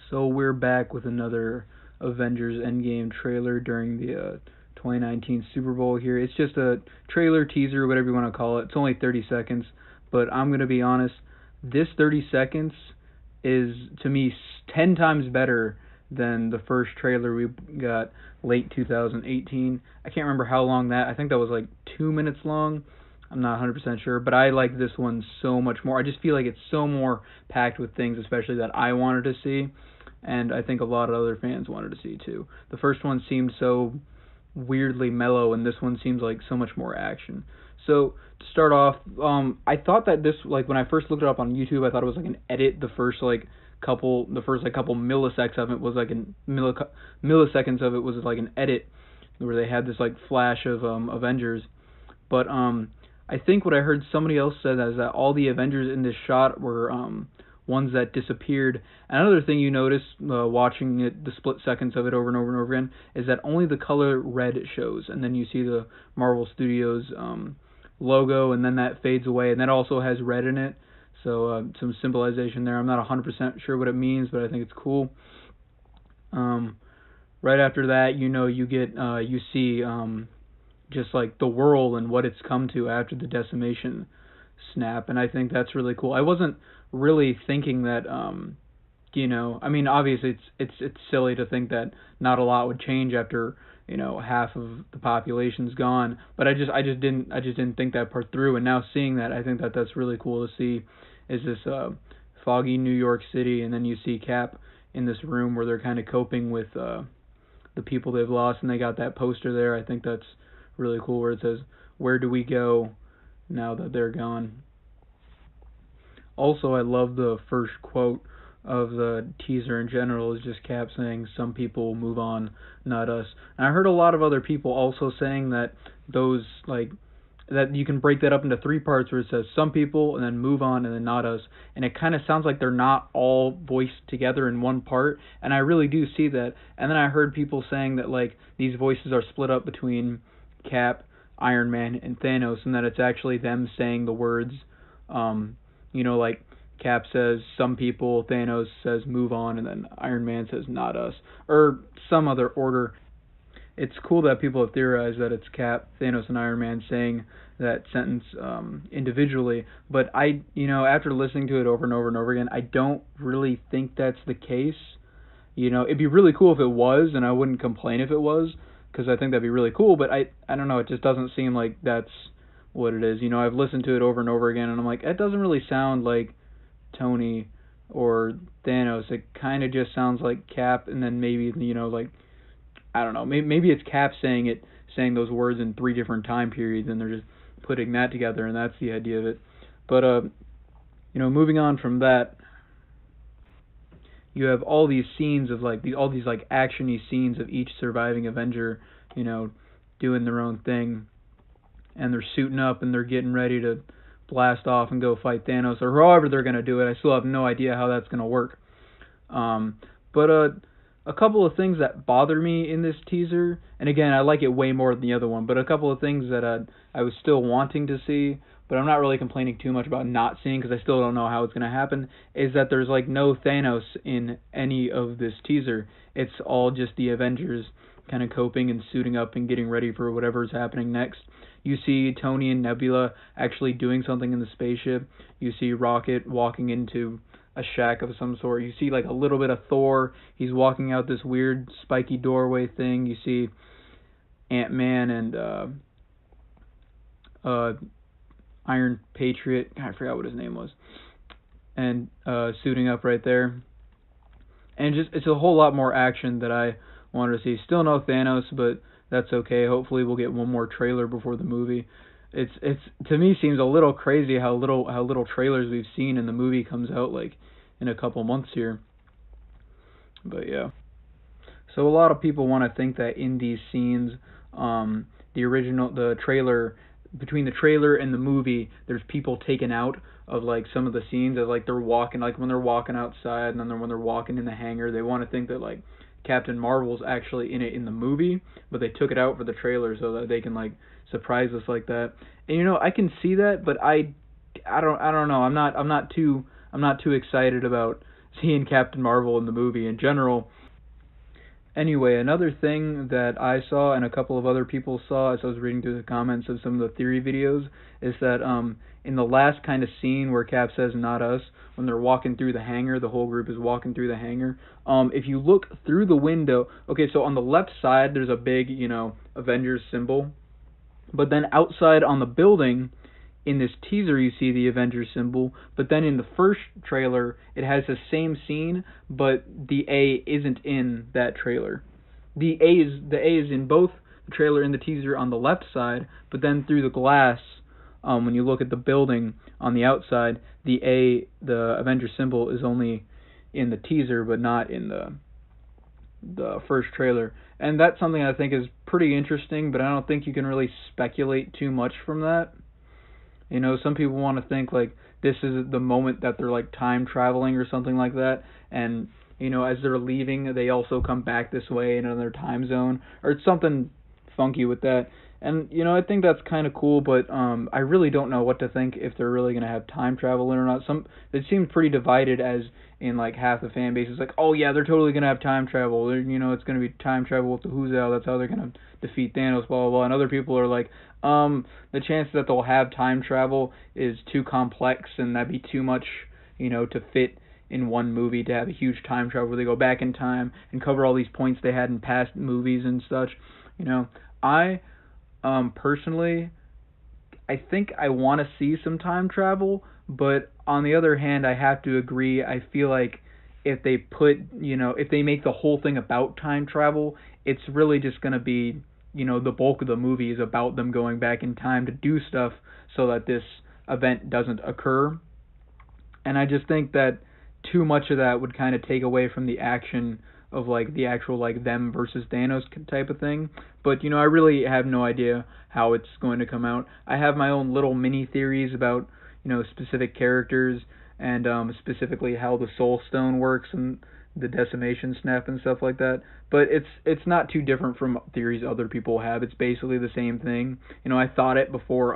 So we're back with another Avengers Endgame trailer during the 2019 Super Bowl here. It's just a trailer, teaser, whatever you want to call it. It's only 30 seconds, but I'm going to be honest, this 30 seconds is, to me, 10 times better than the first trailer we got late 2018. I can't remember how long I think that was like 2 minutes long. I'm not 100% sure, but I like this one so much more. I just feel like it's so more packed with things, especially that I wanted to see, and I think a lot of other fans wanted to see too. The first one seemed so weirdly mellow, and this one seems like so much more action. So to start off, I thought that this, like, when I first looked it up on YouTube, I thought it was like an edit. The first couple milliseconds of it was like milliseconds of it was like an edit where they had this like flash of Avengers, but I think what I heard somebody else said is that all the Avengers in this shot were ones that disappeared. Another thing you notice watching the split seconds of it over and over and over again is that only the color red shows, and then you see the Marvel Studios logo, and then that fades away, and that also has red in it. So some symbolization there. I'm not 100% sure what it means, but I think it's cool. Right after that, you see just like the world and what it's come to after the decimation snap, and I think that's really cool. I wasn't really thinking that I mean, obviously it's silly to think that not a lot would change after half of the population's gone, but I just didn't think that part through, and now seeing that, I think that that's really cool to see. Is this foggy New York City, and then you see Cap in this room where they're kind of coping with the people they've lost, and they got that poster there. I think that's really cool where it says, "Where do we go now that they're gone?" Also, I love the first quote of the teaser in general is just Cap saying, "Some people move on, not us." And I heard a lot of other people also saying that that you can break that up into three parts where it says some people and then move on and then not us, and it kind of sounds like they're not all voiced together in one part, and I really do see that. And then I heard people saying that like these voices are split up between Cap, Iron Man, and Thanos, and that it's actually them saying the words, like Cap says some people, Thanos says move on, and then Iron Man says not us, or some other order. It's cool that people have theorized that it's Cap, Thanos, and Iron Man saying that sentence individually, but after listening to it over and over and over again, I don't really think that's the case. It'd be really cool if it was, and I wouldn't complain if it was, because I think that'd be really cool, but I don't know, it just doesn't seem like that's what it is. I've listened to it over and over again, and I'm like, it doesn't really sound like Tony or Thanos. It kind of just sounds like Cap, and then maybe, I don't know, maybe it's Cap saying those words in three different time periods, and they're just putting that together, and that's the idea of it. But, moving on from that, you have all these scenes of all these action-y scenes of each surviving Avenger, doing their own thing, and they're suiting up and they're getting ready to blast off and go fight Thanos, or however they're going to do it. I still have no idea how that's going to work. But a couple of things that bother me in this teaser, and again, I like it way more than the other one, but a couple of things that I was still wanting to see, but I'm not really complaining too much about not seeing because I still don't know how it's going to happen, is that there's no Thanos in any of this teaser. It's all just the Avengers kind of coping and suiting up and getting ready for whatever's happening next. You see Tony and Nebula actually doing something in the spaceship. You see Rocket walking into a shack of some sort. You see a little bit of Thor. He's walking out this weird spiky doorway thing. You see Ant-Man and Iron Patriot. I forgot what his name was. And suiting up right there. And it's a whole lot more action that I wanted to see. Still no Thanos, but that's okay. Hopefully we'll get one more trailer before the movie. It's to me seems a little crazy how little trailers we've seen, and the movie comes out in a couple months here. But yeah. So a lot of people want to think that in these scenes, the trailer, between the trailer and the movie, there's people taken out of some of the scenes that they're walking, when they're walking outside, and then when they're walking in the hangar. They want to think that Captain Marvel's actually in it in the movie, but they took it out for the trailer so that they can surprise us like that. And I can see that, but I don't know. I'm not too excited about seeing Captain Marvel in the movie in general. Anyway, another thing that I saw and a couple of other people saw as I was reading through the comments of some of the theory videos is that in the last kind of scene where Cap says "not us," when they're walking through the hangar, the whole group is walking through the hangar. If you look through the window, okay, so on the left side there's a big, Avengers symbol, but then outside on the building in this teaser you see the Avengers symbol, but then in the first trailer it has the same scene, but the A isn't in that trailer. The A is in both the trailer and the teaser on the left side, but then through the glass, when you look at the building on the outside, the Avengers symbol is only in the teaser, but not in the first trailer. And that's something I think is pretty interesting, but I don't think you can really speculate too much from that. Some people want to think like this is the moment that they're like time traveling or something like that, and as they're leaving, they also come back this way in another time zone, or it's something funky with that. And I think that's kind of cool, but I really don't know what to think if they're really gonna have time travel or not. It seems pretty divided, as in like half the fan base is like, oh yeah, they're totally gonna have time travel. It's gonna be time travel with the Who's Out. That's how they're gonna defeat Thanos. Blah blah blah. And other people are like, the chances that they'll have time travel is too complex, and that'd be too much, to fit in one movie, to have a huge time travel where they go back in time and cover all these points they had in past movies and such. I personally, I think I want to see some time travel, but on the other hand, I have to agree. I feel like if they make the whole thing about time travel, it's really just going to be, the bulk of the movie is about them going back in time to do stuff so that this event doesn't occur. And I just think that too much of that would kind of take away from the action of like the actual like them versus Thanos type of thing. But I really have no idea how it's going to come out. I have my own little mini theories about specific characters and specifically how the Soul Stone works and the Decimation Snap and stuff like that. But it's not too different from theories other people have. It's basically the same thing. I thought it before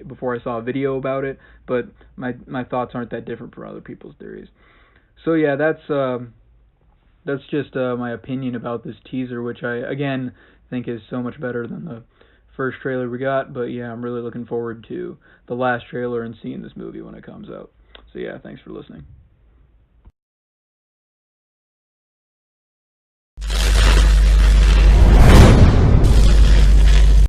before I saw a video about it, but my thoughts aren't that different from other people's theories. So yeah, that's just my opinion about this teaser, which I again think is so much better than the first trailer we got. But yeah, I'm really looking forward to the last trailer and seeing this movie when it comes out. So yeah, thanks for listening.